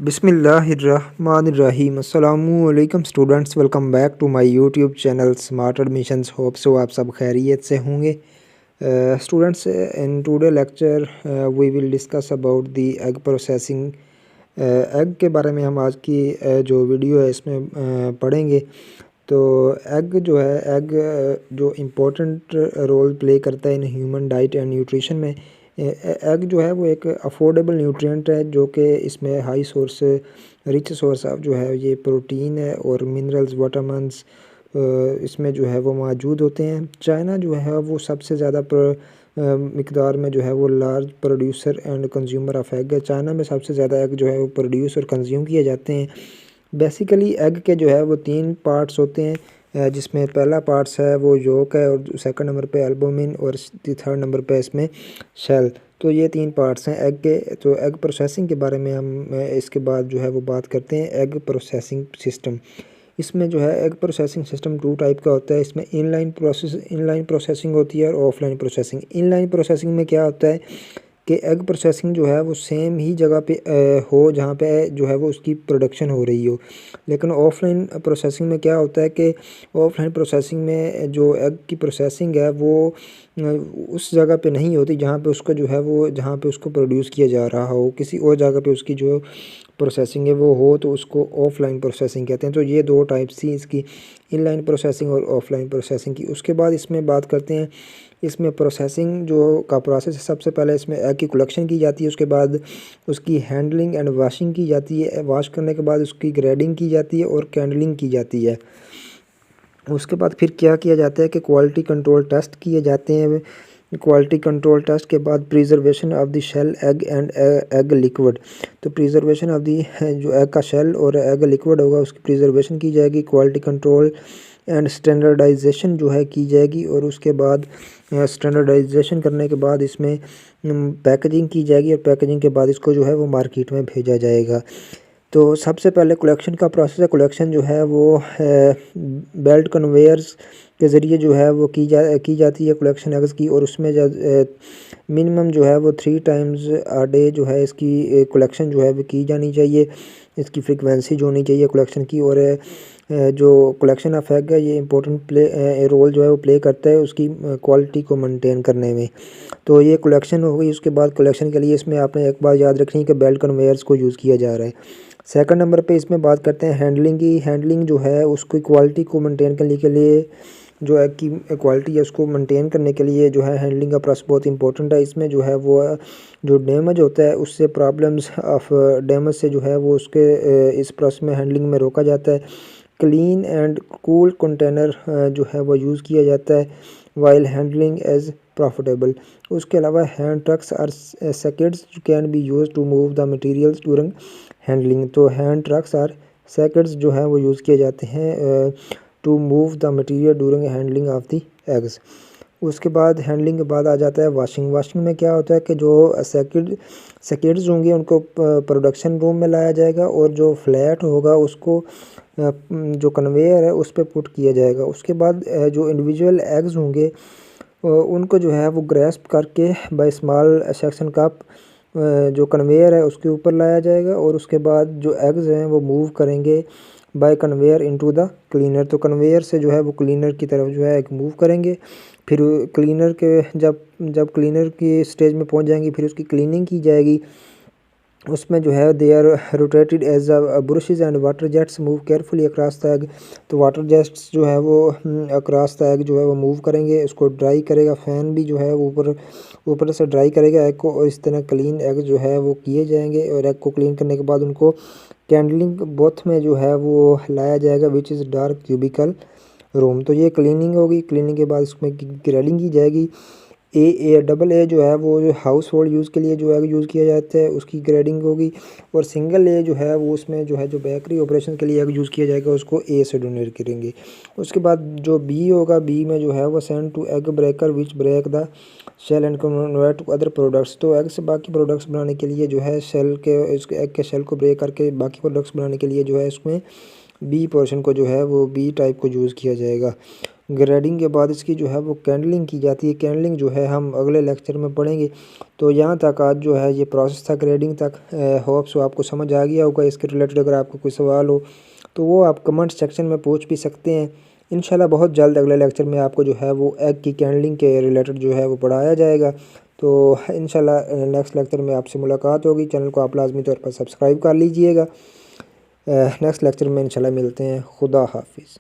बिस्मिल्लाहिर्रहमानिर्रहीम अस्सलामुअलैकुम students, welcome back to my YouTube channel smart admissions. Hope so आप सब खैरियत से होंगे। Students, in today lecture we will discuss about the egg processing. Egg के बारे में हम आज की जो वीडियो है इसमें पढ़ेंगे। तो एग जो है, जो इम्पोर्टेंट रोल प्ले करता है in human diet and nutrition में। एग जो है वो एक अफोर्डेबल न्यूट्रिएंट है, जो कि इसमें high source rich source of जो है ये प्रोटीन है और मिनरल्स विटामिन्स इसमें जो है वो मौजूद होते हैं। चाइना जो है वो सबसे ज़्यादा मिकदार में जो है वो large producer and consumer of egg है। चाइना में सबसे ज़्यादा एग जो है वो प्रोड्यूस और कंज्यूम किए जाते हैं। बेसिकली एग के जो है वो 3 पार्ट्स होते हैं, जिसमें पहला पार्ट्स है वो योक है, और सेकंड नंबर पे एल्बुमिन, और थर्ड नंबर पे इसमें शेल। तो ये 3 पार्ट्स हैं एग के। तो एग प्रोसेसिंग के बारे में हम इसके बाद जो है वो बात करते हैं। एग प्रोसेसिंग सिस्टम, इसमें जो है एग प्रोसेसिंग सिस्टम 2 टाइप का होता है। इसमें इनलाइन प्रोसेसिंग होती है और ऑफलाइन प्रोसेसिंग। इनलाइन प्रोसेसिंग में क्या होता है कि एग प्रोसेसिंग जो है वो सेम ही जगह पे हो जहाँ पे जो है वो उसकी प्रोडक्शन हो रही हो। लेकिन ऑफलाइन प्रोसेसिंग में क्या होता है कि ऑफलाइन प्रोसेसिंग में जो एग की प्रोसेसिंग है वो उस जगह पे नहीं होती जहाँ पे उसको जो है वो जहाँ पे उसको प्रोड्यूस किया जा रहा हो। किसी और जगह पे उसकी जो प्रोसेसिंग है वो हो, तो उसको ऑफलाइन प्रोसेसिंग कहते हैं। तो ये 2 टाइप्स थी इसकी, इनलाइन प्रोसेसिंग और ऑफलाइन प्रोसेसिंग की। उसके बाद इसमें बात करते हैं, इसमें प्रोसेसिंग जो का प्रोसेस है, सबसे पहले इसमें एग की कलेक्शन की जाती है। उसके बाद उसकी हैंडलिंग एंड वॉशिंग की जाती है। वॉश करने के बाद उसकी ग्रेडिंग की जाती है और कैंडलिंग की जाती है। उसके बाद फिर क्या किया जाता है कि क्वालिटी कंट्रोल टेस्ट किए जाते हैं। क्वालिटी कंट्रोल टेस्ट के बाद preservation of the shell egg and egg liquid. तो प्रिजर्वेशन ऑफ द जो एग का शेल और एग लिक्विड होगा उसकी प्रिजर्वेशन की जाएगी। क्वालिटी कंट्रोल एंड स्टैंडर्डाइजेशन जो है की जाएगी, और उसके बाद स्टैंडर्डाइजेशन करने के बाद इसमें पैकेजिंग की जाएगी, और पैकेजिंग के बाद इसको जो है वो मार्केट में भेजा जाएगा। तो सबसे पहले कलेक्शन का प्रोसेस है। कलेक्शन जो है वो बेल्ट कन्वेयर्स के ज़रिए जो है वो की जाती है कलेक्शन एग्स की, और उसमें मिनिमम जो है वो 3 टाइम्स अ डे जो है इसकी कलेक्शन जो है वो की जानी चाहिए। इसकी फ्रीक्वेंसी जो होनी चाहिए कलेक्शन की। और जो कलेक्शन ऑफ एग है ये इंपॉर्टेंट रोल जो है वो प्ले करता है उसकी क्वालिटी को मेंटेन करने में। तो ये कलेक्शन हो गई। उसके बाद कलेक्शन के लिए इसमें आपने एक बात याद रखनी है कि बेल्ट कन्वेयर्स को यूज़ किया जा रहा है। सेकंड नंबर पे इसमें बात करते हैं हैंडलिंग की। हैंडलिंग जो है उसकी क्वालिटी को मेंटेन करने के लिए, जो एग की क्वालिटी है उसको मेंटेन करने के लिए जो है हैंडलिंग का प्रोसेस बहुत इंपॉर्टेंट है। इसमें जो है वो जो डैमेज होता है उससे प्रॉब्लम्स ऑफ डैमेज से जो है वो उसके इस प्रोसेस में हैंडलिंग में रोका जाता है। क्लीन एंड कूल कंटेनर जो है वो यूज़ किया जाता है वाइल हैंडलिंग एज प्रॉफिटेबल। उसके अलावा हैंड ट्रक्स और सेकेड्स can be use to move the materials during handling. तो हैंड ट्रक्स और सेकेड्स जो है वो यूज़ किए जाते हैं to move the material during handling of the eggs. उसके बाद हैंडलिंग के बाद आ जाता है वॉशिंग। वॉशिंग में क्या होता है कि जो सेकेड्स होंगे उनको प्रोडक्शन रूम में लाया जाएगा, और जो फ्लैट होगा उसको जो कन्वेयर है उस पर पुट किया जाएगा। उसके बाद जो इंडिविजुअल एग्स होंगे उनको जो है वो ग्रेस्प करके बाय स्मॉल सेक्शन कप जो कन्वेयर है उसके ऊपर लाया जाएगा, और उसके बाद जो एग्स हैं वो मूव करेंगे by conveyor into the cleaner. तो कन्वेयर से जो है वो क्लीनर की तरफ जो है एक मूव करेंगे। फिर क्लीनर के जब क्लीनर की स्टेज में पहुंच जाएंगी फिर उसकी क्लीनिंग की जाएगी। उसमें जो है they are rotated as brushes and water jets move carefully across the egg. तो वाटर जेट्स जो है वो अक्रॉस द एग जो है वो मूव करेंगे, उसको ड्राई करेगा। फैन भी जो है वो ऊपर से ड्राई करेगा एग को, और इस तरह क्लीन एग जो है वो किए जाएंगे। और एग को क्लीन करने के बाद उनको कैंडलिंग बोथ में जो है वो लाया जाएगा, which is dark cubicle room. तो ये क्लीनिंग होगी। क्लीनिंग के बाद इसमें ग्रेडिंग की जाएगी। डबल ए जो है वो हाउस होल्ड यूज़ के लिए जो है यूज़ किया जाता है उसकी ग्रेडिंग होगी। और सिंगल ए जो है वो उसमें जो है जो बेकरी ऑपरेशन के लिए यूज़ किया जाएगा उसको ए से डोनेट करेंगे। उसके बाद जो बी होगा, बी में जो है वो send to egg breaker which break the shell and convert to other products. तो एग से बाकी प्रोडक्ट्स बनाने के लिए जो है इसके एग के शेल को ब्रेक करके बाकी प्रोडक्ट्स बनाने के लिए जो है इसमें बी पोर्शन को जो है वो बी टाइप को यूज़ किया जाएगा। ग्रेडिंग के बाद इसकी जो है वो कैंडलिंग की जाती है। कैंडलिंग जो है हम अगले लेक्चर में पढ़ेंगे। तो यहाँ तक आज जो है ये प्रोसेस था ग्रेडिंग तक। होप सो आपको समझ आ गया होगा। इसके रिलेटेड अगर आपको कोई सवाल हो तो वो आप कमेंट सेक्शन में पूछ भी सकते हैं। इंशाल्लाह बहुत जल्द अगले लेक्चर में आपको जो है वो एग की कैंडलिंग के रिलेटेड जो है वो पढ़ाया जाएगा। तो इंशाल्लाह नेक्स्ट लेक्चर में आपसे मुलाकात होगी। चैनल को आप लाजमी तौर पर सब्सक्राइब कर लीजिएगा। नेक्स्ट लेक्चर में इंशाल्लाह मिलते हैं। खुदा हाफिज़।